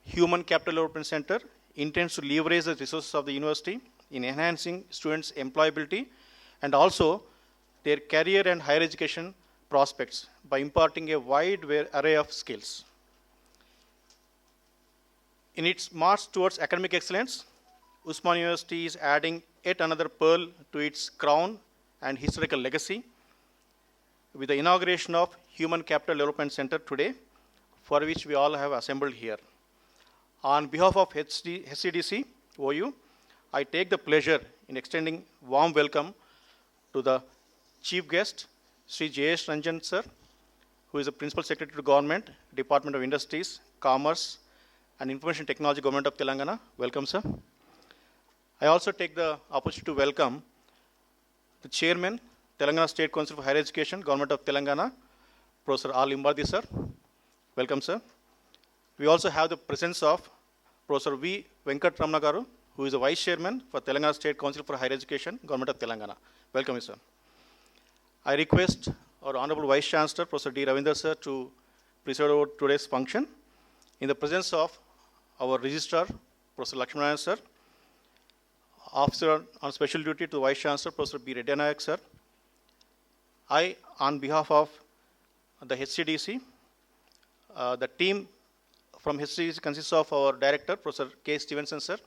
Human Capital Development Center intends to leverage the resources of the university in enhancing students' employability and also their career and higher education prospects by imparting a wide array of skills. In its march towards academic excellence, Osmania University is adding yet another pearl to its crown and historical legacy with the inauguration of Human Capital Development Center today, for which we all have assembled here. On behalf of HCDC OU, I take the pleasure in extending warm welcome to the chief guest, Sri J.S. Ranjan sir, who is the Principal Secretary to Government, Department of Industries, Commerce and Information Technology, Government of Telangana. Welcome, sir. I also take the opportunity to welcome the Chairman, Telangana State Council for Higher Education, Government of Telangana, Professor R. Limbardi, sir. Welcome, sir. We also have the presence of Professor V. Venkat Ramana Garu, who is the Vice Chairman for Telangana State Council for Higher Education, Government of Telangana. Welcome, sir. I request our Honorable Vice Chancellor, Professor D. Ravinder, sir, to preside over today's function in the presence of our Registrar, Professor Lakshmana, sir, Officer on Special Duty to the Vice Chancellor, Professor B. Reddy Nayak, sir. I, on behalf of the HCDC, the team from HCDC consists of our Director, Professor K. Stevenson, sir.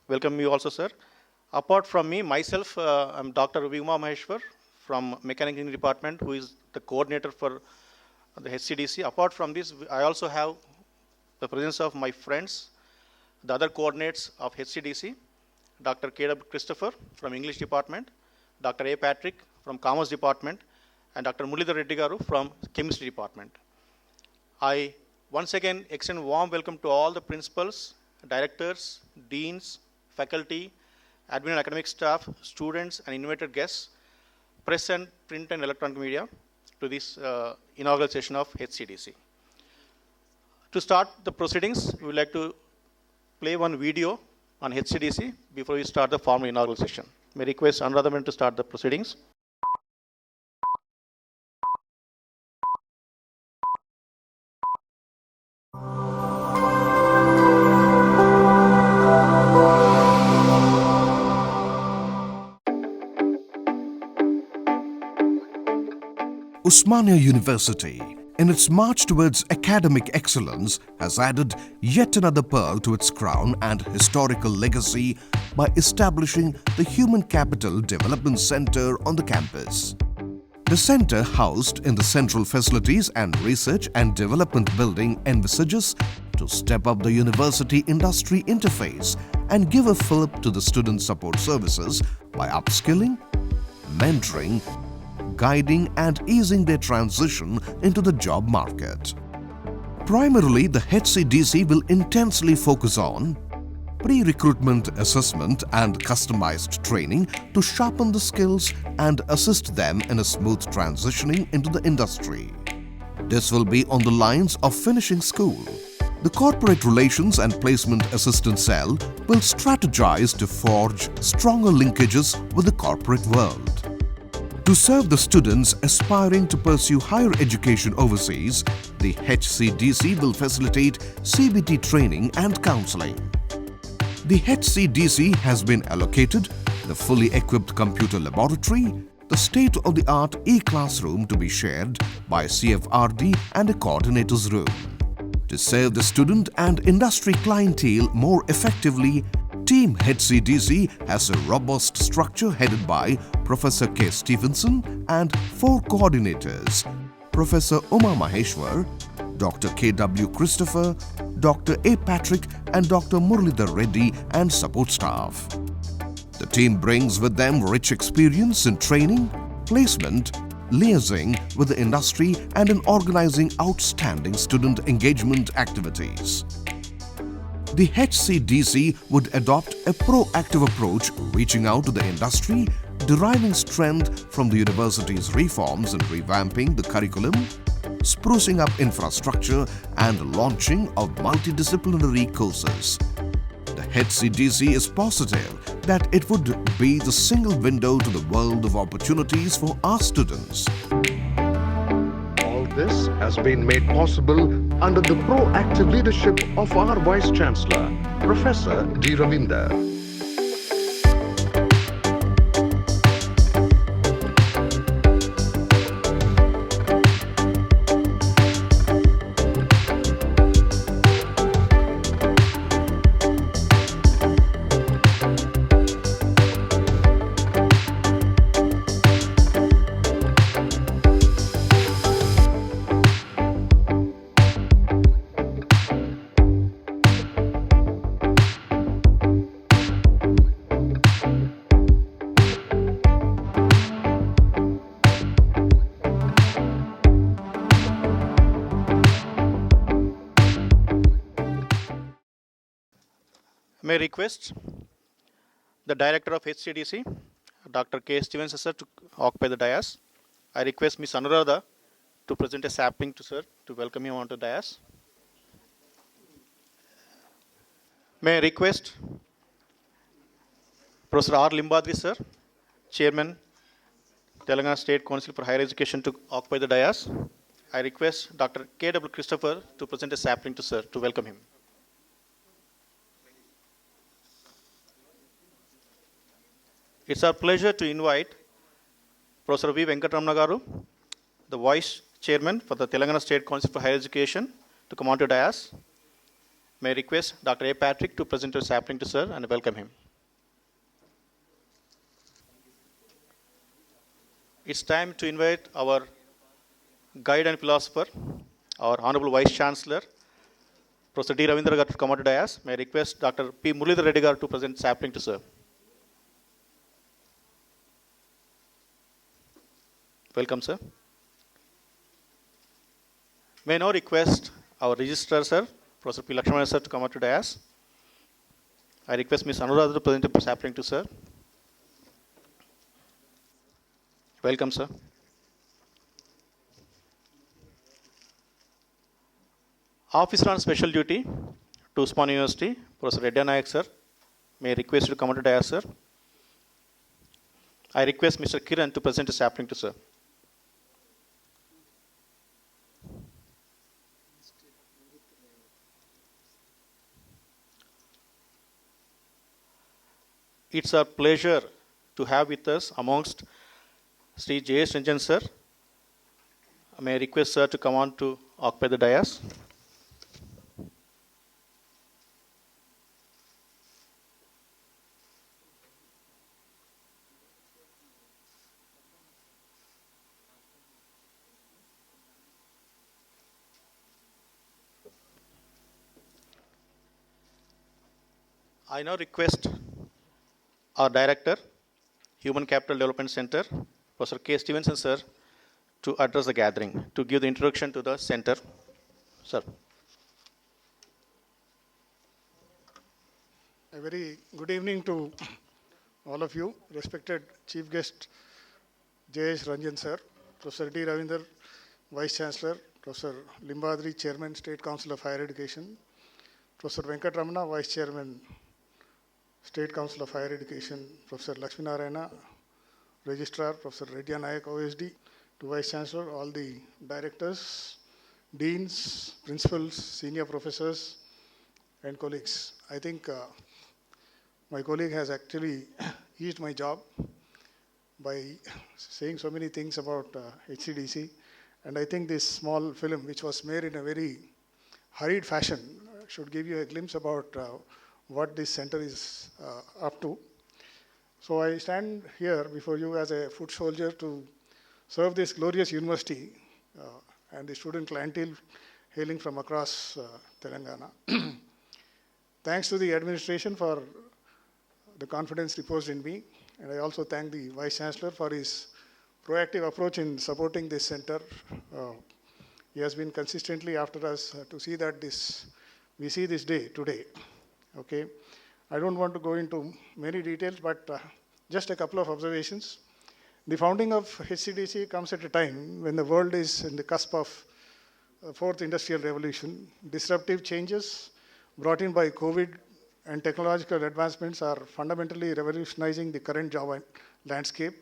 Welcome you also, sir. Apart from me, myself, I'm Dr. Vigma Maheshwar from Mechanical Engineering Department, who is the coordinator for the HCDC. Apart from this, I also have the presence of my friends, the other coordinates of HCDC, Dr. K.W. Christopher from English Department, Dr. A. Patrick from Commerce Department, and Dr. Muralidhar Reddy Garu from Chemistry Department. I once again extend warm welcome to all the principals, directors, deans, faculty, admin and academic staff, students, and invited guests, press and print and electronic media to this inaugural session of HCDC. To start the proceedings, we would like to play one video on HCDC before we start the formal inaugural session. May I request Anuradha to start the proceedings. Osmania University, in its march towards academic excellence, has added yet another pearl to its crown and historical legacy by establishing the Human Capital Development Center on the campus. The center, housed in the Central Facilities and Research and Development Building, envisages to step up the university-industry interface and give a fillip to the student support services by upskilling, mentoring, guiding and easing their transition into the job market. Primarily, the HCDC will intensely focus on pre-recruitment assessment and customized training to sharpen the skills and assist them in a smooth transitioning into the industry. This will be on the lines of finishing school. The Corporate Relations and Placement Assistance Cell will strategize to forge stronger linkages with the corporate world. To serve the students aspiring to pursue higher education overseas, the HCDC will facilitate CBT training and counseling. The HCDC has been allocated the fully equipped computer laboratory, the state-of-the-art e-classroom to be shared by CFRD and a coordinator's room. To serve the student and industry clientele more effectively, Team HCDC has a robust structure headed by Professor K. Stevenson and 4 coordinators, Professor Uma Maheshwar, Dr. K.W. Christopher, Dr. A. Patrick and Dr. Muralidhar Reddy and support staff. The team brings with them rich experience in training, placement, liaising with the industry and in organizing outstanding student engagement activities. The HCDC would adopt a proactive approach, reaching out to the industry, deriving strength from the university's reforms and revamping the curriculum, sprucing up infrastructure and launching of multidisciplinary courses. The HCDC is positive that it would be the single window to the world of opportunities for our students. All This has been made possible under the proactive leadership of our Vice Chancellor, Professor D. Ravinder. May I request the Director of HCDC, Dr. K. Stevens, sir, to occupy the dais. I request Ms. Anuradha to present a sapling to sir to welcome him onto the dais. May I request Professor R. Limbadri, sir, Chairman, Telangana State Council for Higher Education, to occupy the dais. I request Dr. K. W. Christopher to present a sapling to sir to welcome him. It's our pleasure to invite Professor V. Venkatramana Garu, the Vice Chairman for the Telangana State Council for Higher Education, to come on to dais. May I request Dr. A. Patrick to present a sapling to sir and welcome him. It's time to invite our guide and philosopher, our Honorable Vice Chancellor, Professor D. Ravindra Garu, to come on to dais. May I request Dr. P. Muralidhar Reddy Garu to present sapling to sir. Welcome, sir. May I now request our registrar, sir, Professor P. Lakshmana, sir, to come up to dais. I request Ms. Anuradha to present a sapling to sir. Welcome, sir. Officer on Special Duty to Osmania University, Professor Reddy Nayak, sir. May I request you to come up to dais, sir. I request Mr. Kiran to present a sapling to sir. It's our pleasure to have with us amongst Sri J.S. Ranjan, sir. May I request sir to come on to occupy the dais. I now request our Director, Human Capital Development Center, Professor K. Stevenson, sir, to address the gathering, to give the introduction to the center. Sir. A very good evening to all of you, respected Chief Guest J.S. Ranjan, sir, Professor D. Ravinder, Vice Chancellor, Professor Limbadri, Chairman, State Council of Higher Education, Professor Venkatramana, Vice Chairman, State Council of Higher Education, Professor Lakshmi Narayana, Registrar, Professor Reddy Nayak, OSD, to Vice Chancellor, all the directors, deans, principals, senior professors, and colleagues. I think my colleague has actually eased my job by saying so many things about HCDC. And I think this small film, which was made in a very hurried fashion, should give you a glimpse about what this center is up to. So I stand here before you as a foot soldier to serve this glorious university and the student clientele hailing from across Telangana. Thanks to the administration for the confidence reposed in me, and I also thank the Vice Chancellor for his proactive approach in supporting this center. He has been consistently after us to see that we see this day today. Okay, I don't want to go into many details, but just a couple of observations. The founding of HCDC comes at a time when the world is in the cusp of fourth industrial revolution. Disruptive changes brought in by COVID and technological advancements are fundamentally revolutionizing the current job landscape,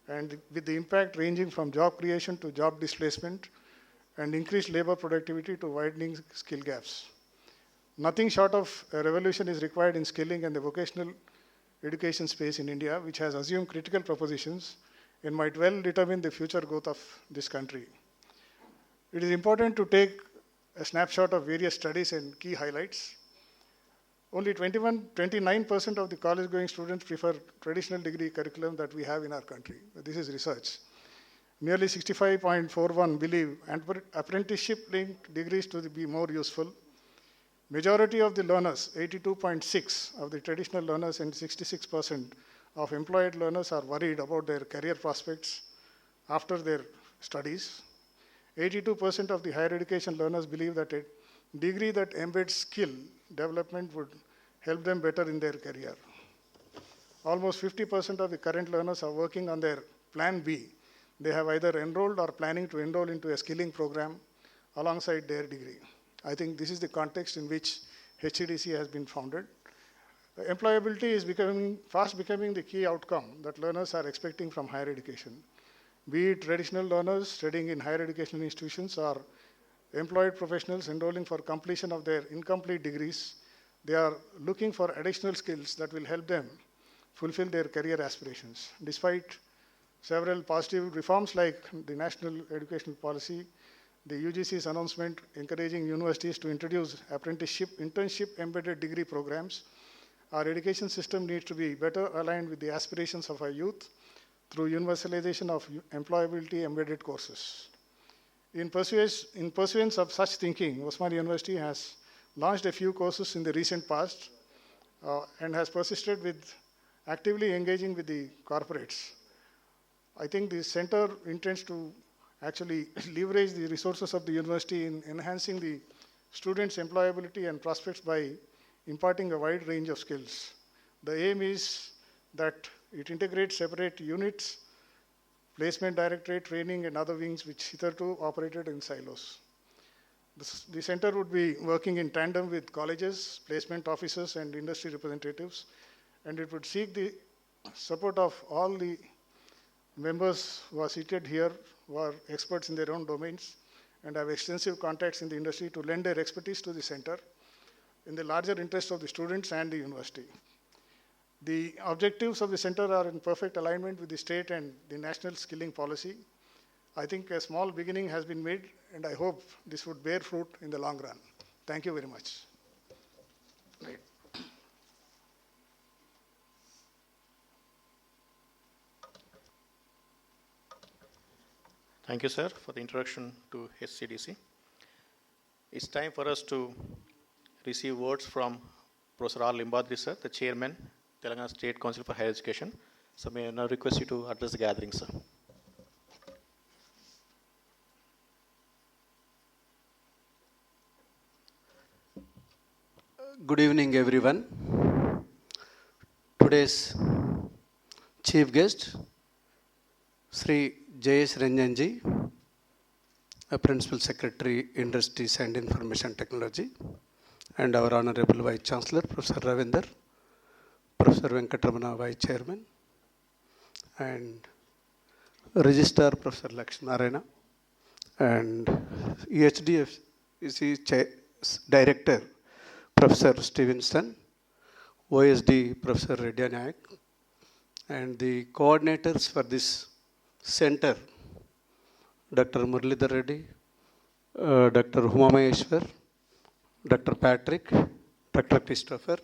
and with the impact ranging from job creation to job displacement and increased labor productivity to widening skill gaps. Nothing short of a revolution is required in skilling and the vocational education space in India, which has assumed critical propositions and might well determine the future growth of this country. It is important to take a snapshot of various studies and key highlights. Only 29% of the college-going students prefer traditional degree curriculum that we have in our country. This is research. Nearly 65.41 believe apprenticeship-linked degrees to be more useful. Majority of the learners, 82.6 of the traditional learners and 66% of employed learners are worried about their career prospects after their studies. 82% of the higher education learners believe that a degree that embeds skill development would help them better in their career. Almost 50% of the current learners are working on their plan B. They have either enrolled or planning to enroll into a skilling program alongside their degree. I think this is the context in which HCDC has been founded. Employability is fast becoming the key outcome that learners are expecting from higher education. Be it traditional learners studying in higher educational institutions or employed professionals enrolling for completion of their incomplete degrees, they are looking for additional skills that will help them fulfill their career aspirations. Despite several positive reforms like the National Educational Policy, the UGC's announcement encouraging universities to introduce apprenticeship, internship embedded degree programs, our education system needs to be better aligned with the aspirations of our youth through universalization of employability embedded courses. In pursuance of such thinking, Osmania University has launched a few courses in the recent past and has persisted with actively engaging with the corporates. I think the center intends to actually leverage the resources of the university in enhancing the students' employability and prospects by imparting a wide range of skills. The aim is that it integrates separate units, placement directorate, training, and other wings which hitherto operated in silos. The center would be working in tandem with colleges, placement officers, and industry representatives, and it would seek the support of all the members who are seated here, who are experts in their own domains and have extensive contacts in the industry to lend their expertise to the center in the larger interest of the students and the university. The objectives of the center are in perfect alignment with the state and the national skilling policy. I think a small beginning has been made, and I hope this would bear fruit in the long run. Thank you very much. Thank you, sir, for the introduction to HCDC. It's time for us to receive words from Professor R. Limbadri, sir, the chairman, Telangana State Council for Higher Education. So may I now request you to address the gathering, sir. Good evening, everyone. Today's chief guest, Sri J.S. Ranjanji, a Principal Secretary, Industries and Information Technology, and our Honorable Vice Chancellor, Professor Ravinder, Professor Venkatramana, Vice Chairman, and Registrar, Professor Lakshminarayana, and EHDFC Director, Professor Stevenson, OSD, Professor Reddy Nayak, and the coordinators for this center, Dr. Muralidhar Reddy, Dr. Huma Maheshwar, Dr. Patrick, Dr. Christopher,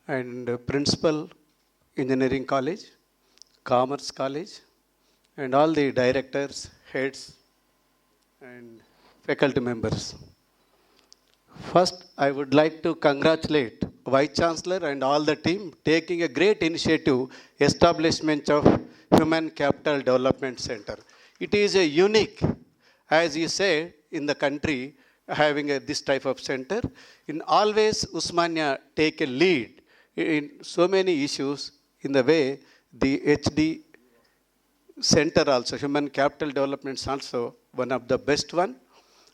and Principal, Engineering College, Commerce College, and all the directors, heads, and faculty members. First, I would like to congratulate Vice Chancellor and all the team taking a great initiative, establishment of Human Capital Development Center. It is a unique, as you say, in the country, having this type of center. In always, Osmania take a lead in so many issues in the way the HD center also, Human Capital Development is also one of the best one.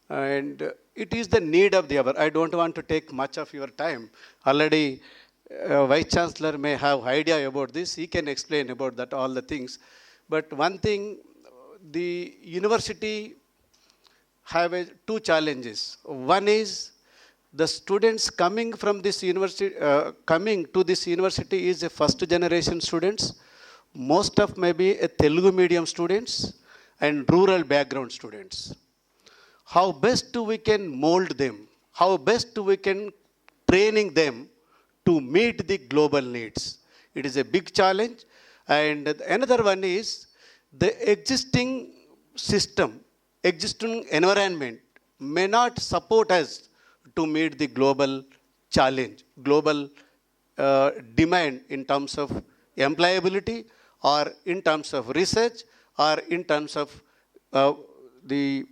And it is the need of the hour. I don't want to take much of your time. Already Vice Chancellor may have idea about this. He can explain about that, all the things. But one thing, the university have two challenges. One is the students coming from this university, coming to this university is a first generation students. Most of maybe a Telugu medium students and rural background students. How best we can mold them? How best we can training them to meet the global needs? It is a big challenge. And another one is the existing system, existing environment may not support us to meet the global challenge, global demand in terms of employability or in terms of research or in terms of the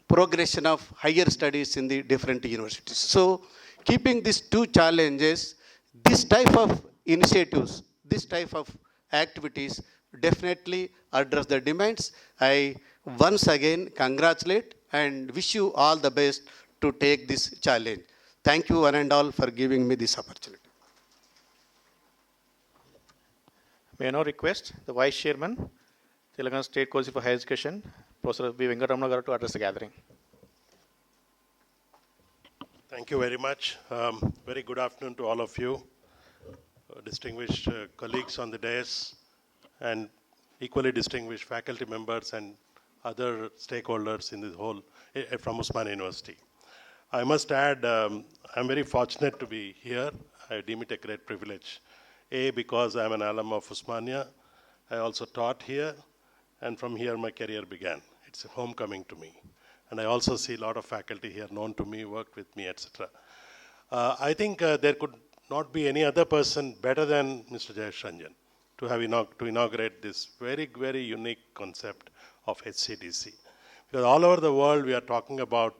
progression of higher studies in the different universities. So keeping these two challenges, this type of initiatives, this type of activities definitely address the demands. I once again congratulate and wish you all the best to take this challenge. Thank you one and all for giving me this opportunity. May I now request the Vice Chairman, Telangana State Council for Higher Education, Professor B. Venkatamana garu, to address the gathering. Thank you very much. Very good afternoon to all of you, distinguished colleagues on the dais, and equally distinguished faculty members and other stakeholders in this whole from Osmania University. I must add, I'm very fortunate to be here. I deem it a great privilege. A, because I'm an alum of Osmania. I also taught here, and from here my career began. It's a homecoming to me. And I also see a lot of faculty here known to me, worked with me, etc. I think there could not be any other person better than Mr. Jayesh Ranjan to have to inaugurate this very, very unique concept of HCDC. Because all over the world we are talking about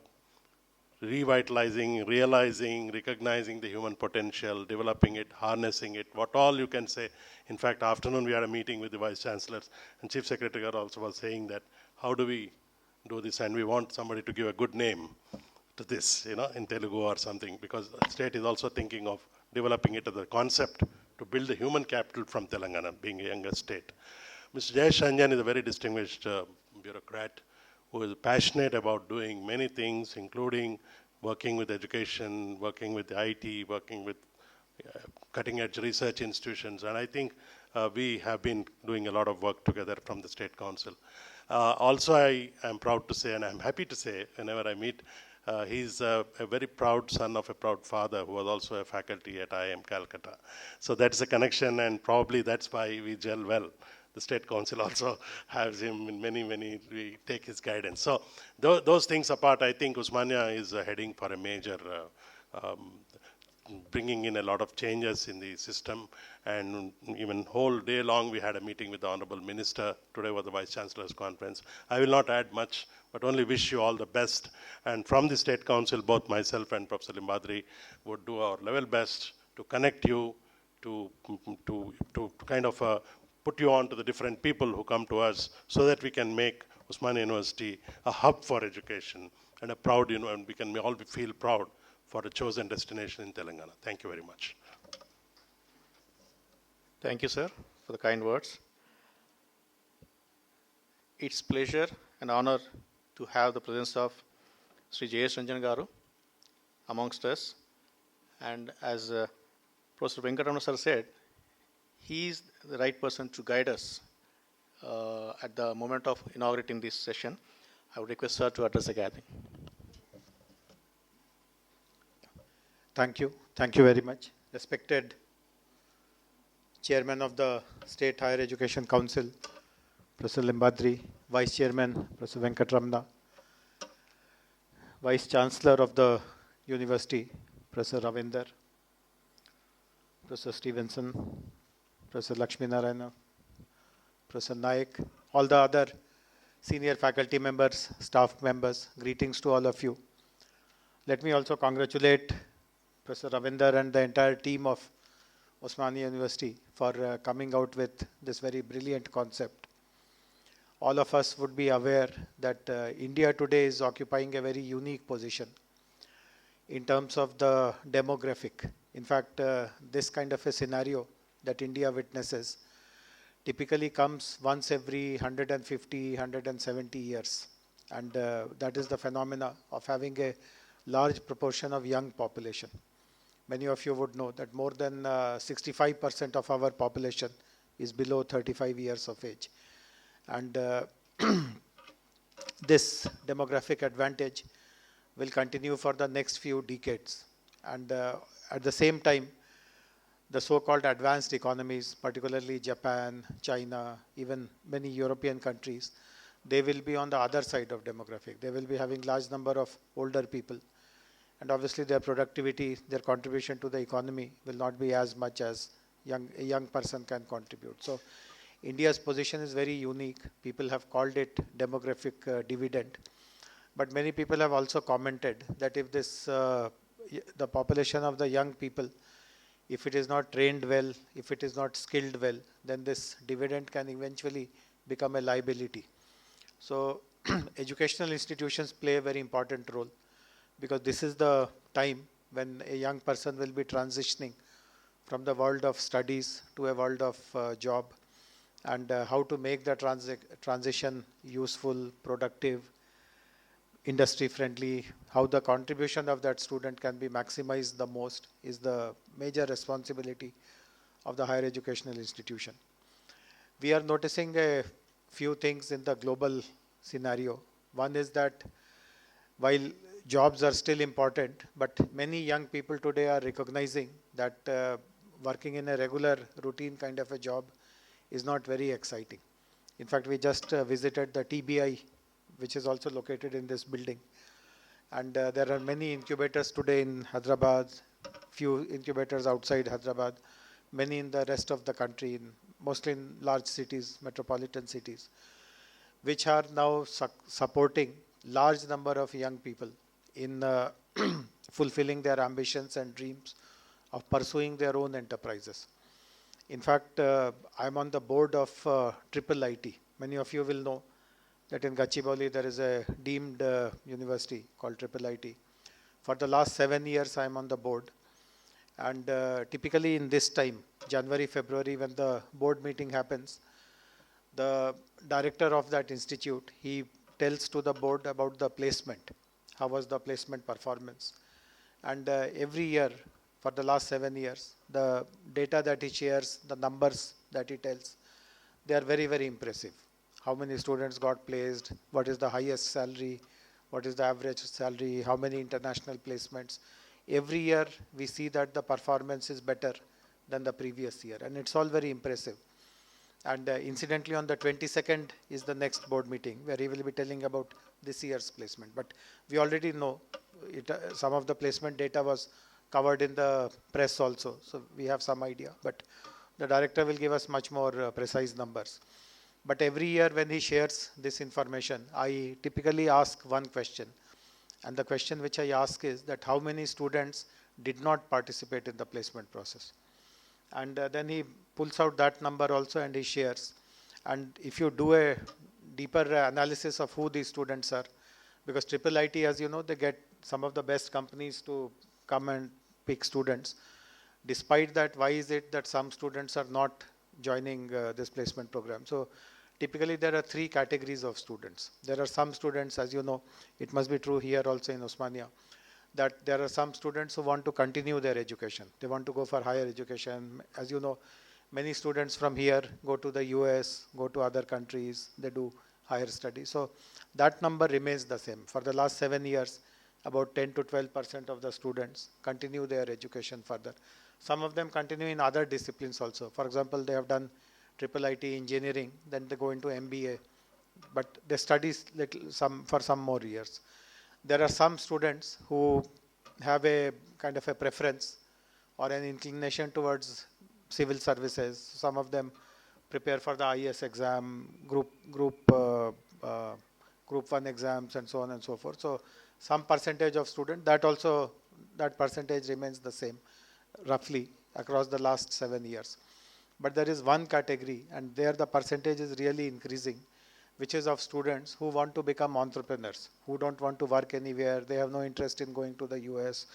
revitalizing, realizing, recognizing the human potential, developing it, harnessing it, what all you can say. In fact, afternoon we had a meeting with the Vice Chancellors, and Chief Secretary also was saying that how do we do this, and we want somebody to give a good name to this, in Telugu or something, because the state is also thinking of developing it as a concept to build the human capital from Telangana, being a younger state. Mr. Jayesh Ranjan is a very distinguished bureaucrat who is passionate about doing many things, including working with education, working with IT, working with cutting-edge research institutions. And I think we have been doing a lot of work together from the State Council. Also, I am proud to say, and I'm happy to say, whenever I meet, he's a very proud son of a proud father who was also a faculty at IIM Calcutta. So that's a connection, and probably that's why we gel well. The State Council also has him in we take his guidance. So those things apart, I think Osmania is heading for a major, bringing in a lot of changes in the system. And even whole day long, we had a meeting with the Honorable Minister. Today was the Vice Chancellor's conference. I will not add much, but only wish you all the best. And from the State Council, both myself and Professor Limbadri would do our level best to connect you, to kind of put you on to the different people who come to us so that we can make Osmania University a hub for education and a proud, and we can all feel proud for a chosen destination in Telangana. Thank you very much. Thank you, sir, for the kind words. It's pleasure and honor to have the presence of Sri Jayesh Ranjan garu amongst us. And as Professor Venkatamana sir said, he is the right person to guide us at the moment of inaugurating this session. I would request sir to address the gathering. Thank you. Thank you very much. Respected Chairman of the State Higher Education Council, Professor Limbadri, Vice Chairman, Professor Venkatamana, Vice Chancellor of the University, Professor Ravinder, Professor Stevenson, Professor Lakshmi Narayana, Professor Naik, all the other senior faculty members, staff members, greetings to all of you. Let me also congratulate Professor Ravinder and the entire team of Osmania University for coming out with this very brilliant concept. All of us would be aware that India today is occupying a very unique position in terms of the demographic. In fact, this kind of a scenario that India witnesses typically comes once every 150, 170 years. And that is the phenomena of having a large proportion of young population. Many of you would know that more than 65% of our population is below 35 years of age. And this demographic advantage will continue for the next few decades. And at the same time, the so-called advanced economies, particularly Japan, China, even many European countries, they will be on the other side of demographic. They will be having large number of older people. And obviously their productivity, their contribution to the economy will not be as much as a young person can contribute. So India's position is very unique. People have called it demographic dividend. But many people have also commented that if this, the population of the young people, if it is not trained well, if it is not skilled well, then this dividend can eventually become a liability. So educational institutions play a very important role, because this is the time when a young person will be transitioning from the world of studies to a world of job, and how to make the transition useful, productive, industry friendly, how the contribution of that student can be maximized the most is the major responsibility of the higher educational institution. We are noticing a few things in the global scenario. One is that while jobs are still important, but many young people today are recognizing that working in a regular routine kind of a job is not very exciting. In fact, we just visited the TBI, which is also located in this building. And there are many incubators today in Hyderabad, few incubators outside Hyderabad, many in the rest of the country, mostly in large cities, metropolitan cities, which are now supporting large number of young people in fulfilling their ambitions and dreams of pursuing their own enterprises. In fact, I'm on the board of Triple IT. Many of you will know that in Gachibowli there is a deemed university called Triple IT. For the last 7 years, I'm on the board. And typically in this time, January, February, when the board meeting happens, the director of that institute, he tells to the board about the placement. How was the placement performance? And every year, for the last 7 years, the data that he shares, the numbers that he tells, they are very, very impressive. How many students got placed, what is the highest salary, what is the average salary, how many international placements. Every year we see that the performance is better than the previous year, and it's all very impressive. And incidentally, on the 22nd is the next board meeting where he will be telling about this year's placement. But we already know it, some of the placement data was covered in the press also, so we have some idea. But the director will give us much more precise numbers. But every year when he shares this information, I typically ask one question. And the question which I ask is that how many students did not participate in the placement process? And then he pulls out that number also and he shares. And if you do a deeper analysis of who these students are, because Triple IT, as you know, they get some of the best companies to come and pick students. Despite that, why is it that some students are not joining this placement program? So typically there are three categories of students. There are some students, as you know, it must be true here also in Osmania, that there are some students who want to continue their education. They want to go for higher education. As you know, many students from here go to the US, go to other countries, they do higher studies. So that number remains the same. For the last 7 years, about 10 to 12% of the students continue their education further. Some of them continue in other disciplines also. For example, they have done Triple IT engineering, then they go into MBA, but they study for some more years. There are some students who have a kind of a preference or an inclination towards civil services. Some of them prepare for the IS exam, group 1 exams, and so on and so forth. So some percentage of students, that percentage remains the same roughly across the last 7 years. But there is one category, and there the percentage is really increasing, which is of students who want to become entrepreneurs, who don't want to work anywhere. They have no interest in going to the US.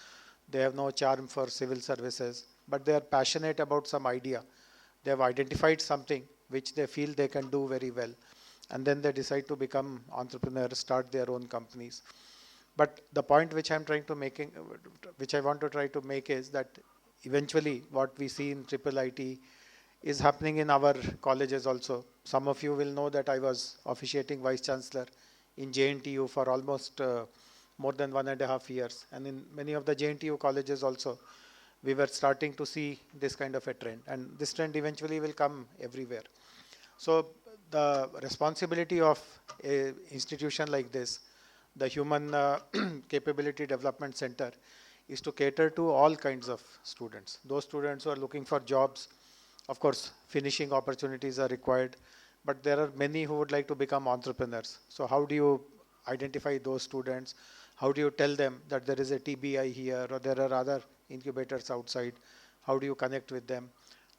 They have no charm for civil services, but they are passionate about some idea. They have identified something which they feel they can do very well. and then they decide to become entrepreneurs, start their own companies. But the point which which I want to try to make is that eventually what we see in triple IT is happening in our colleges also. Some of you will know that I was officiating Vice Chancellor in JNTU for almost more than 1.5 years. And in many of the JNTU colleges also, we were starting to see this kind of a trend. And this trend eventually will come everywhere. So the responsibility of an institution like this, the Human Capability Development Center, is to cater to all kinds of students. Those students who are looking for jobs, of course, finishing opportunities are required, but there are many who would like to become entrepreneurs. So how do you identify those students? How do you tell them that there is a TBI here or there are other incubators outside? How do you connect with them?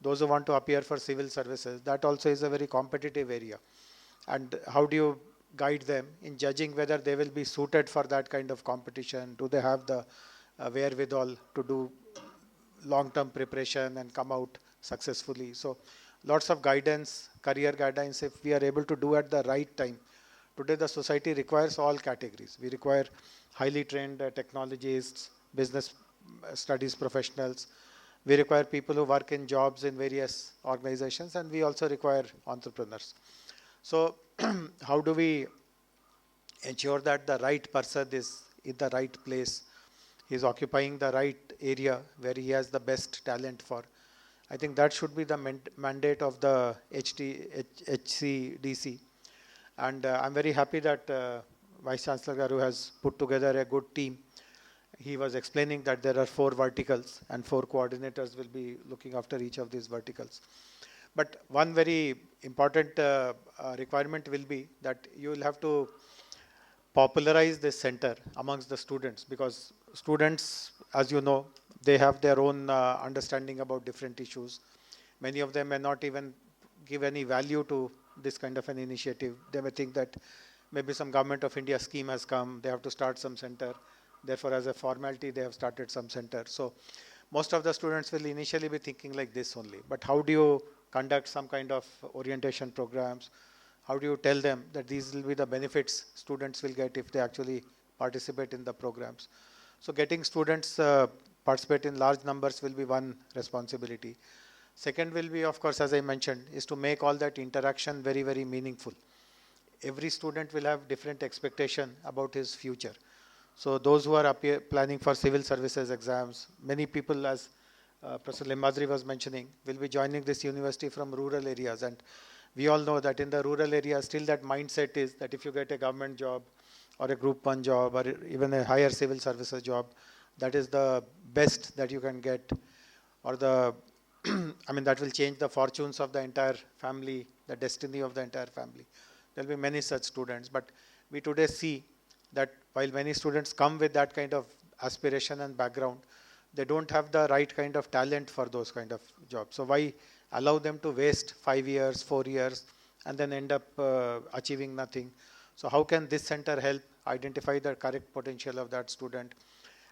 Those who want to appear for civil services, that also is a very competitive area. And how do you guide them in judging whether they will be suited for that kind of competition? Do they have the wherewithal to do long-term preparation and come out successfully? So lots of guidance, career guidance, if we are able to do at the right time. Today the society requires all categories. We require highly trained technologists, business studies professionals. We require people who work in jobs in various organizations, and we also require entrepreneurs. So how do we ensure that the right person is in the right place, he is occupying the right area where he has the best talent for? I think that should be the mandate of the HCDC. And I'm very happy that Vice Chancellor Garu has put together a good team. He was explaining that there are 4 verticals and 4 coordinators will be looking after each of these verticals. But one very important requirement will be that you will have to popularize this center amongst the students, because students, as you know, they have their own understanding about different issues. Many of them may not even give any value to this kind of an initiative. They may think that maybe some Government of India scheme has come, they have to start some center. Therefore, as a formality, they have started some center. So most of the students will initially be thinking like this only. But how do you conduct some kind of orientation programs? How do you tell them that these will be the benefits students will get if they actually participate in the programs? So getting students participate in large numbers will be one responsibility. Second will be, of course, as I mentioned, is to make all that interaction very, very meaningful. Every student will have different expectation about his future. So those who are planning for civil services exams, many people, as Professor Limbadri was mentioning, will be joining this university from rural areas. And we all know that in the rural areas, still that mindset is that if you get a government job or a group 1 job or even a higher civil services job, that is the best that you can get, or the, I mean, that will change the fortunes of the entire family, the destiny of the entire family. There will be many such students, but we today see that while many students come with that kind of aspiration and background, they don't have the right kind of talent for those kind of jobs. So why allow them to waste 5 years, 4 years, and then end up achieving nothing? So how can this center help identify the correct potential of that student?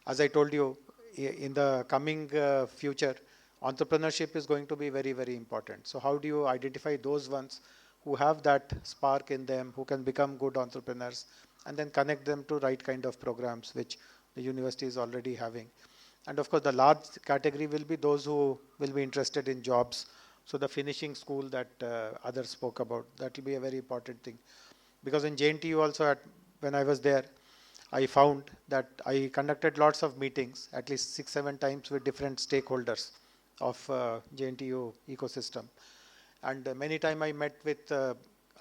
As I told you, in the coming future, entrepreneurship is going to be very, very important. So how do you identify those ones who have that spark in them, who can become good entrepreneurs, and then connect them to right kind of programs which the university is already having? And of course, the large category will be those who will be interested in jobs. So the finishing school that others spoke about, that will be a very important thing. Because in JNTU also, when I was there, I found that I conducted lots of meetings, at least 6-7 times with different stakeholders of JNTU ecosystem. And many times I met with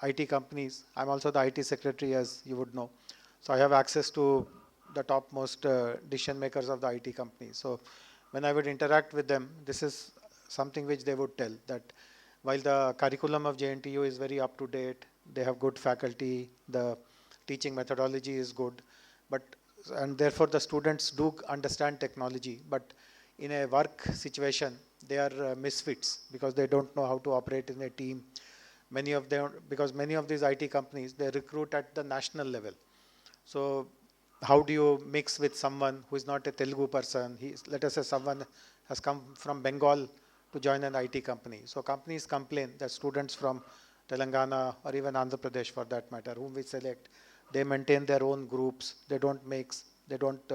IT companies. I'm also the IT secretary, as you would know. So I have access to the topmost decision makers of the IT companies. So when I would interact with them, this is something which they would tell, that while the curriculum of JNTU is very up to date, they have good faculty, the teaching methodology is good, and therefore the students do understand technology, but in a work situation, they are misfits because they don't know how to operate in a team. Many of them, because many of these IT companies, they recruit at the national level. So how do you mix with someone who is not a Telugu person? Let us say someone has come from Bengal to join an IT company. So companies complain that students from Telangana, or even Andhra Pradesh for that matter, whom we select, they maintain their own groups. They don't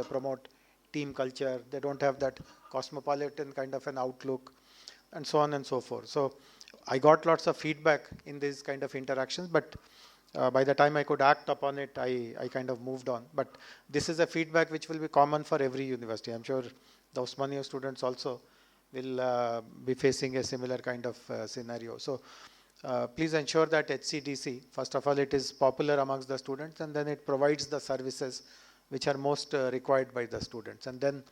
promote team culture. They don't have that cosmopolitan kind of an outlook, and so on and so forth. So I got lots of feedback in these kind of interactions, but by the time I could act upon it, I kind of moved on. But this is a feedback which will be common for every university. I'm sure the Osmania students also will be facing a similar kind of scenario. So please ensure that HCDC, first of all, it is popular amongst the students, and then it provides the services which are most required by the students. And then,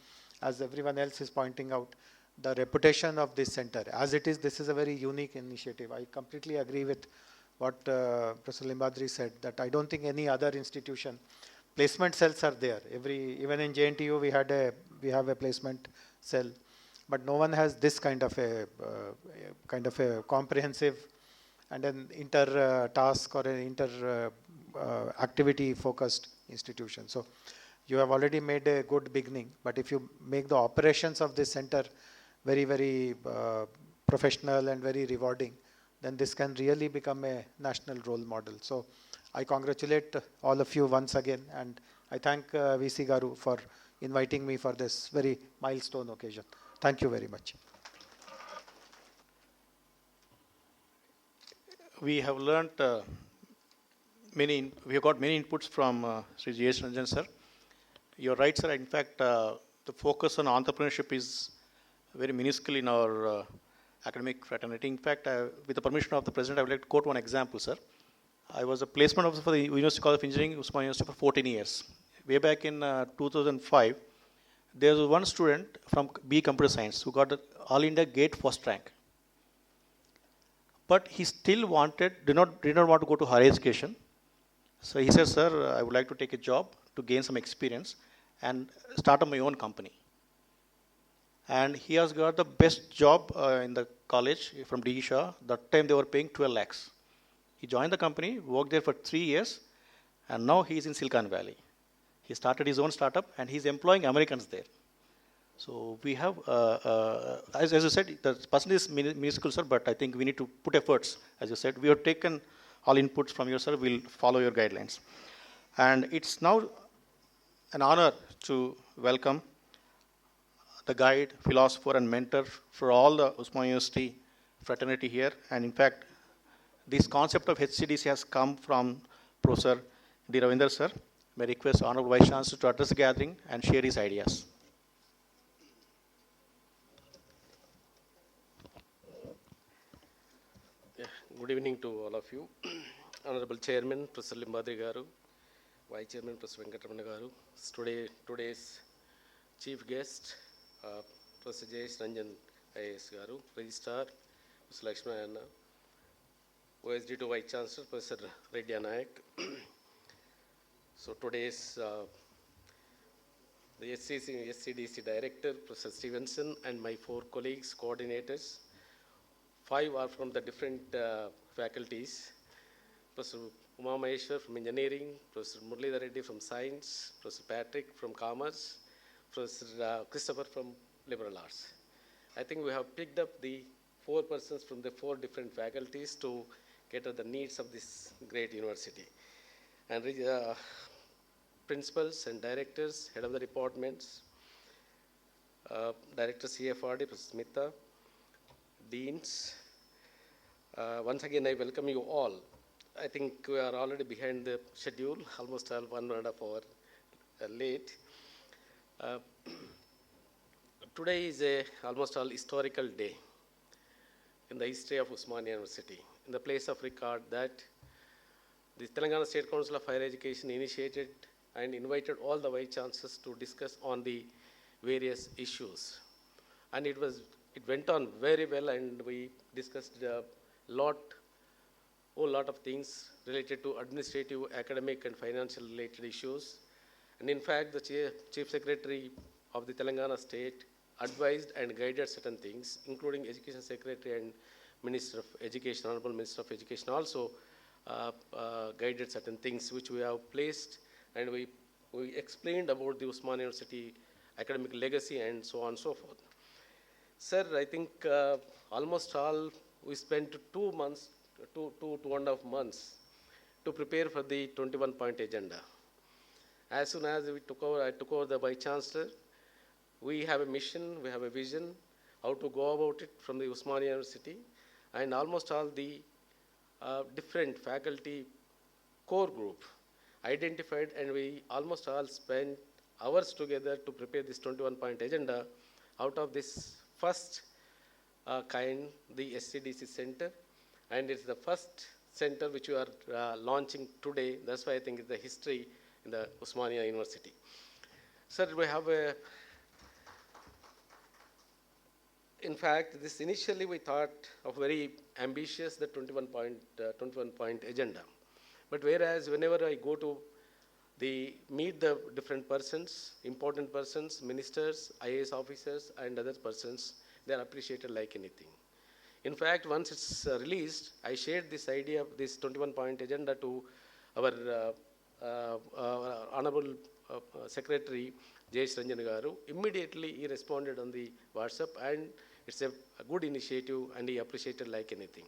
as everyone else is pointing out, the reputation of this center, as it is, this is a very unique initiative. I completely agree with what Professor Limbadri said, that I don't think any other institution, placement cells are there. Even in JNTU, we have a placement cell, but no one has this kind of a comprehensive and an inter task or an inter activity focused institution. So you have already made a good beginning, but if you make the operations of this center very, very professional and very rewarding, then this can really become a national role model. So I congratulate all of you once again, and I thank VC Garu for inviting me for this very milestone occasion. Thank you very much. We have learnt we have got many inputs from Sri J.S. Ranjan sir. You're right, sir. In fact, the focus on entrepreneurship is very minuscule in our academic fraternity. In fact, with the permission of the president, I would like to quote one example, sir. I was a placement officer for the University College of Engineering, Osmania University, for 14 years. Way back in 2005, there was one student from B Computer Science who got the All India GATE first rank. But he still did not want to go to higher education. So he said, sir, I would like to take a job to gain some experience and start up my own company. And he has got the best job in the college from D. Shah. That time they were paying 12 lakhs. He joined the company, worked there for 3 years, and now he is in Silicon Valley. He started his own startup, and he's employing Americans there. So we have, as you said, the percentage is minuscule, sir, but I think we need to put efforts. As you said, we have taken all inputs from you, sir. We'll follow your guidelines. And it's now an honor to welcome the guide, philosopher, and mentor for all the Osmania University fraternity here. And in fact, this concept of HCDC has come from Professor D. Ravinder, sir. May I request Honorable Vice Chancellor to address the gathering and share his ideas. Good evening to all of you. Honorable Chairman, Professor Limbadri Garu, Vice Chairman, Professor Venkatamana Garu, today's Chief Guest, Professor J.S. Ranjan IAS Garu, Registrar, Professor Lakshmana, OSD2 Vice Chancellor, Professor Reddy Nayak. So today's the SCDC Director, Professor Stevenson, and my 4 colleagues, coordinators. 5 are from the different faculties. Professor Uma Maheshwar from Engineering, Professor Muralidhar Reddy from Science, Professor Patrick from Commerce, Professor Christopher from Liberal Arts. I think we have picked up the 4 persons from the 4 different faculties to cater the needs of this great university. And principals and directors, head of the departments, Director CFRD, Professor Smita, deans. Once again, I welcome you all. I think we are already behind the schedule, almost 1.5 hours late. Today is almost all historical day in the history of Osmania University. In the place of record that the Telangana State Council of Higher Education initiated and invited all the vice chancellors to discuss on the various issues. And it went on very well, and we discussed a whole lot of things related to administrative, academic, and financial related issues. And in fact, the Chief Secretary of the Telangana State advised and guided certain things, including Education Secretary and Minister of Education, Honorable Minister of Education also guided certain things which we have placed, and we explained about the Osmania University academic legacy and so on and so forth. Sir, I think almost all we spent 2 months two and a half months to prepare for the 21-point agenda. As soon as I took over the Vice Chancellor, we have a mission, we have a vision, how to go about it from the Osmania University, and almost all the different faculty core group identified, and we almost all spent hours together to prepare this 21-point agenda. Out of this first kind, the SCDC Center, and it's the first center which we are launching today. That's why I think it's the history in the Osmania University. Sir, we have a, in fact, this initially we thought of very ambitious, the 21-point agenda. But whereas whenever I go to meet the different persons, important persons, ministers, IAS officers, and other persons, they are appreciated like anything. In fact, once it's released, I shared this idea of this 21-point agenda to our Honorable Secretary Jayesh Ranjan Garu. Immediately he responded on the WhatsApp, and it's a good initiative, and he appreciated like anything.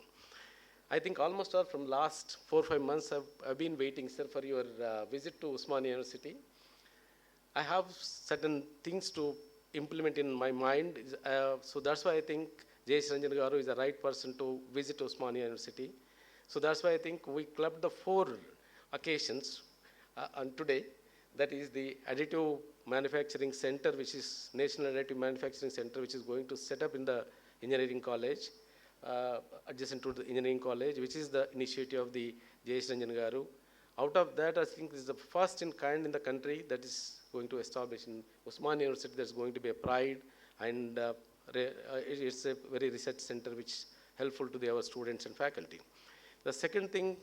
I think almost all from last 4 or 5 months I've been waiting, sir, for your visit to Osmania University. I have certain things to implement in my mind, so that's why I think Jayesh Ranjan Garu is the right person to visit Osmania University. So that's why I think we clubbed the 4 occasions on today. That is the Additive Manufacturing Center, which is National Additive Manufacturing Center, which is going to set up in the Engineering College, adjacent to the Engineering College, which is the initiative of the Jayesh Ranjan Garu. Out of that, I think this is the first in kind in the country that is going to establish in Osmania University. There's going to be a pride, and it's a very research center which is helpful to our students and faculty. The second thing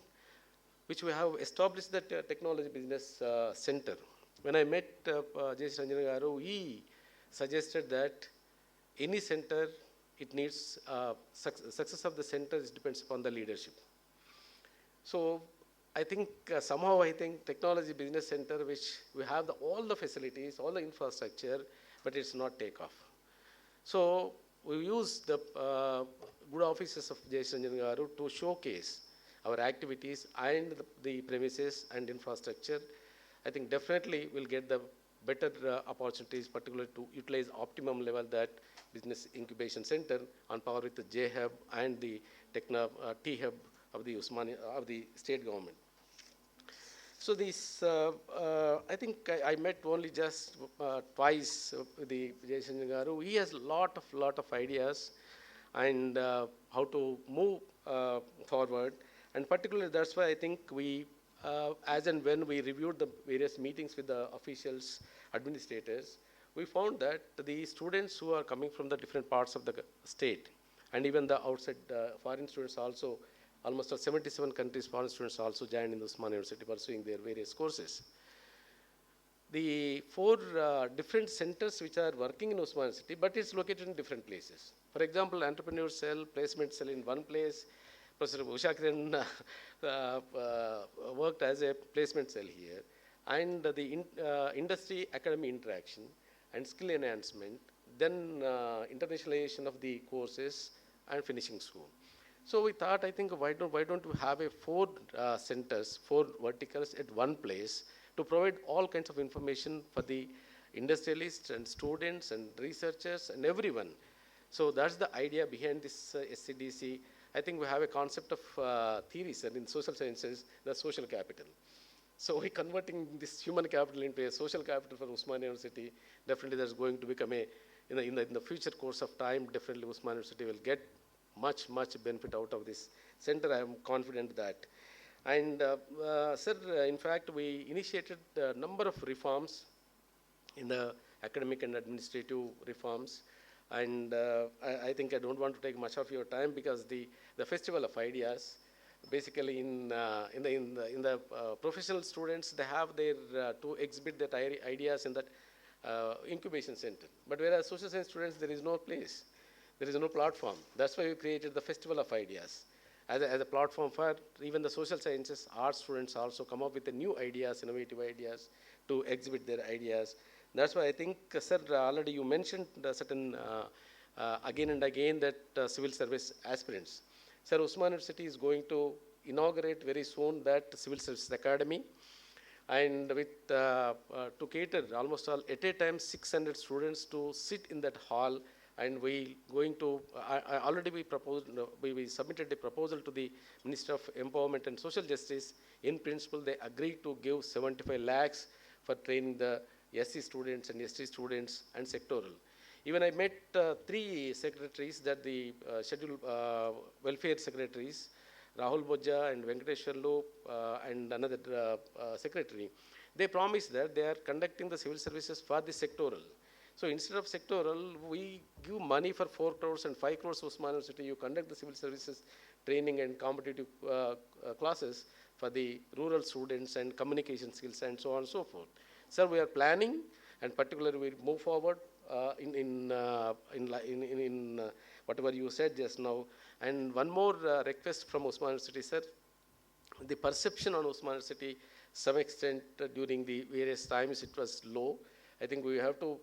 which we have established, that Technology Business Center. When I met Jayesh Ranjan Garu, he suggested that any center, it needs success of the center depends upon the leadership. So I think somehow I think Technology Business Center, which we have all the facilities, all the infrastructure, but it's not take off. So we use the good offices of Jayesh Ranjan Garu to showcase our activities and the premises and infrastructure. I think definitely we'll get the better opportunities, particularly to utilize optimum level that Business Incubation Center on par with the J-Hub and the T-Hub of the Osmania, of the state government. So this, I think I met only just twice with the Jayesh Ranjan Garu. He has lot of ideas and how to move forward. And particularly that's why I think we, as and when we reviewed the various meetings with the officials, administrators, we found that the students who are coming from the different parts of the state, and even the outside foreign students also, almost 77 countries foreign students also joined in the Osmania University pursuing their various courses. The 4 different centers which are working in Osmania University, but it's located in different places. For example, entrepreneur cell, placement cell in one place. Professor Usha Kiran worked as a placement cell here. And the industry academy interaction and skill enhancement, then internationalization of the courses and finishing school. So we thought, I think, why don't we have a 4 centers, 4 verticals at one place to provide all kinds of information for the industrialists and students and researchers and everyone. So that's the idea behind this SCDC. I think we have a concept of theory, sir, in social sciences, the social capital. So we're converting this human capital into a social capital for Osmania University. Definitely that's going to become a, in the future course of time, definitely Osmania University will get much benefit out of this center. I am confident that. And sir, in fact, we initiated a number of reforms in the academic and administrative reforms. And I think I don't want to take much of your time because the Festival of Ideas, basically in the professional students, they have their to exhibit their ideas in that incubation center. But whereas social science students, there is no place, there is no platform. That's why we created the Festival of Ideas as a platform for even the social sciences, art students also come up with the new ideas, innovative ideas to exhibit their ideas. That's why I think, sir, already you mentioned certain again and again that civil service aspirants. Sir, Osmania University is going to inaugurate very soon that Civil Services Academy, and with to cater almost all at a time 600 students to sit in that hall, and we going to I already we proposed we submitted a proposal to the Minister of Empowerment and Social Justice. In principle, they agreed to give 75 lakhs for training the SC students and ST students and sectoral. Even I met three secretaries, that the scheduled welfare secretaries, Rahul Bojja and Venkateshwarlu and another secretary. They promised that they are conducting the civil services for the sectoral. So instead of sectoral, we give money for 4 crores and 5 crores to Osmania University. You conduct the civil services training and competitive classes for the rural students and communication skills and so on and so forth. Sir, we are planning, and particularly we move forward in whatever you said just now. And one more request from Osmania University, sir. The perception on Osmania University, some extent during the various times it was low. I think we have to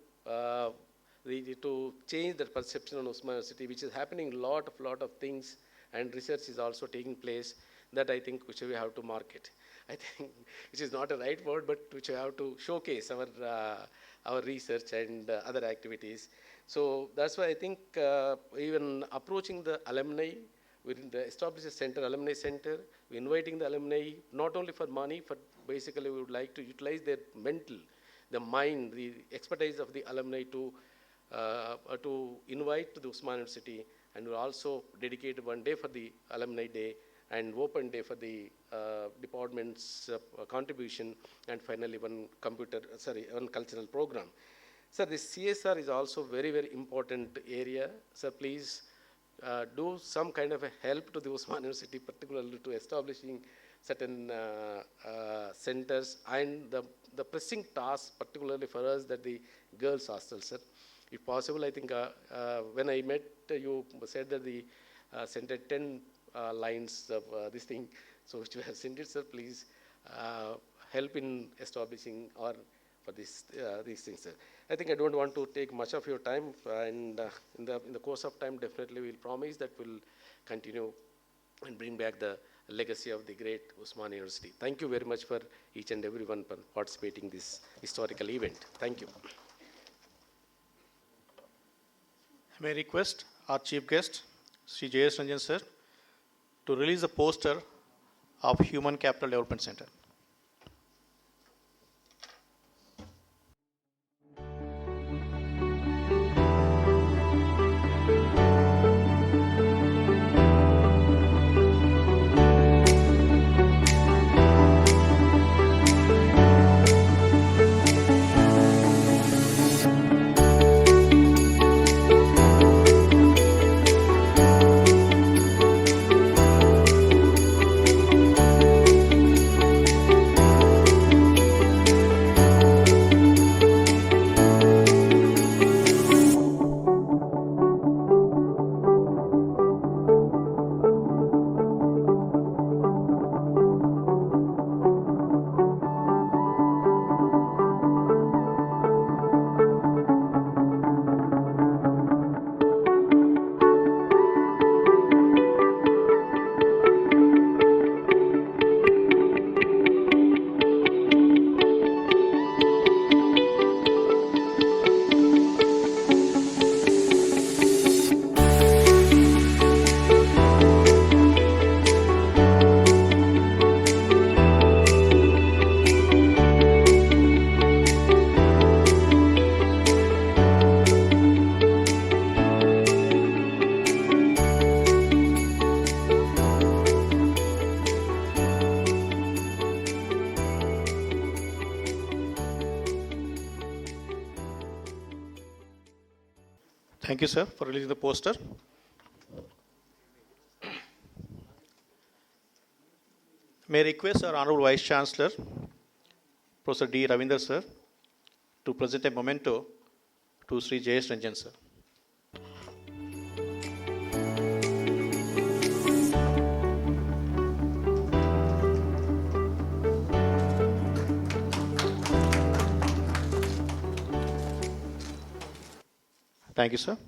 change that perception on Osmania University, which is happening lot of things, and research is also taking place, that I think which we have to market. I think which is not a right word, but which we have to showcase our research and other activities. So that's why I think even approaching the alumni, we establish a center, alumni center. We're inviting the alumni not only for money, but basically we would like to utilize their mental, the mind, the expertise of the alumni to invite to the Osmania University, and we'll also dedicate one day for the alumni day and open day for the department's contribution, and finally one cultural program. Sir, this CSR is also very important area. Sir, please do some kind of a help to the Osmania University, particularly to establishing certain centers, and the pressing task, particularly for us, that the girls' hostel, sir. If possible, I think when I met you said that the center 10 lines of this thing, so which you have sent it, sir. Please help in establishing or for these things, sir. I think I don't want to take much of your time, and in the course of time, definitely we'll promise that we'll continue and bring back the legacy of the great Osmania University. Thank you very much for each and everyone for participating in this historical event. Thank you. May I request our chief guest, Sri J.S. Ranjan sir, to release the poster of Human Capital Development Center. Thank you, sir, for releasing the poster. May I request our Honorable Vice Chancellor, Professor D. Ravinder, sir, to present a memento to Sri J.S. Ranjan, sir. Thank you, sir.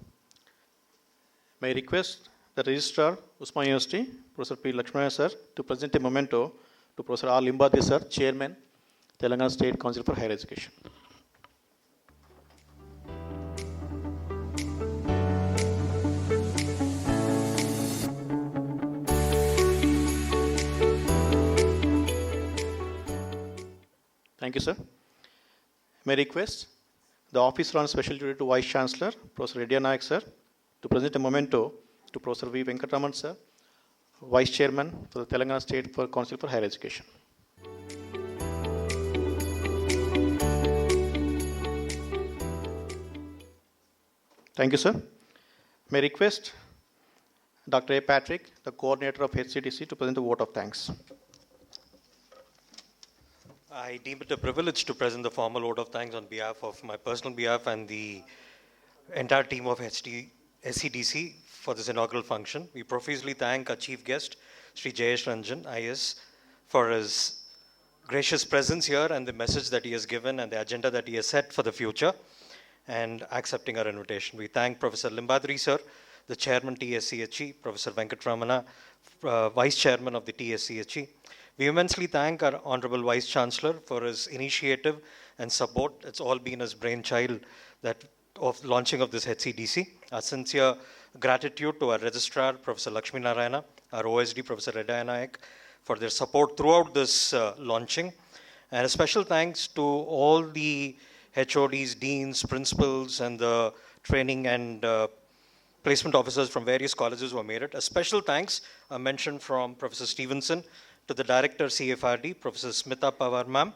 May I request the Registrar, Usmania University, Professor P. Lakshmana sir, to present a memento to Professor R. Limbadri sir, Chairman, Telangana State Council for Higher Education. Thank you, sir. May I request the officer on special duty to Vice Chancellor, Professor Reddy Nayak, sir, to present a memento to Professor V. Venkatraman, sir, Vice Chairman for the Telangana State Council for Higher Education. Thank you, sir. May I request Dr. A. Patrick, the coordinator of HCDC, to present a vote of thanks. I deem it a privilege to present the formal vote of thanks on behalf of my personal behalf and the entire team of SCDC for this inaugural function. We profusely thank our chief guest, Sri Jayesh Ranjan, IS, for his gracious presence here and the message that he has given and the agenda that he has set for the future and accepting our invitation. We thank Professor Limbadri, sir, the chairman TSCHE, Professor Venkatramana, vice chairman of the TSCHE. We immensely thank our Honorable Vice Chancellor for his initiative and support. It's all been his brainchild of launching of this HCDC. Our sincere gratitude to our Registrar, Professor Lakshmi Narayana, our OSD, Professor Reddy Nayak, for their support throughout this launching. And a special thanks to all the HODs, deans, principals, and the training and placement officers from various colleges who have made it. A special thanks, a mention from Professor Stevenson, to the Director CFRD, Professor Smita Pawar ma'am,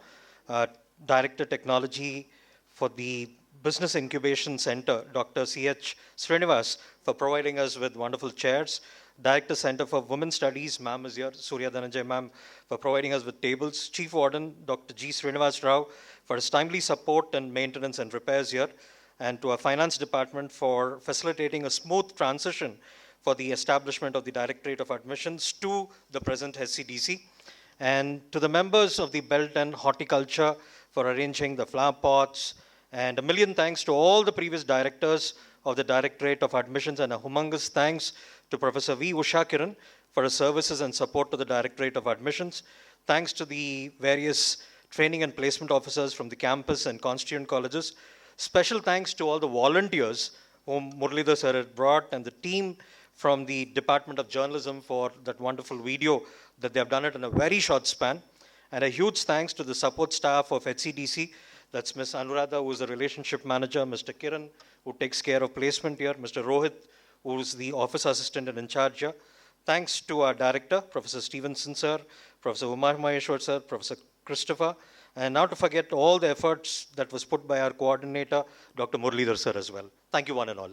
Director Technology for the Business Incubation Center, Dr. C.H. Srinivas, for providing us with wonderful chairs. Director Center for Women Studies, ma'am is here, Surya Dhananjay ma'am, for providing us with tables. Chief Warden, Dr. G. Srinivas Rao, for his timely support and maintenance and repairs here. And to our Finance Department for facilitating a smooth transition for the establishment of the Directorate of Admissions to the present SCDC, and to the members of the Belt and Horticulture for arranging the flower pots, and a million thanks to all the previous directors of the Directorate of Admissions, and a humongous thanks to Professor V. Usha Kiran for his services and support to the Directorate of Admissions. Thanks to the various training and placement officers from the campus and constituent colleges. Special thanks to all the volunteers whom Muralidhar sir had brought, and the team from the Department of Journalism for that wonderful video that they have done it in a very short span. And a huge thanks to the support staff of HCDC. That's Ms. Anuradha, who is the relationship manager, Mr. Kiran, who takes care of placement here, Mr. Rohit, who is the office assistant and in charge here. Thanks to our director, Professor Stevenson sir, Professor Umar Maheshwar sir, Professor Christopher, and not to forget all the efforts that was put by our coordinator, Dr. Muralidhar sir as well. Thank you one and all.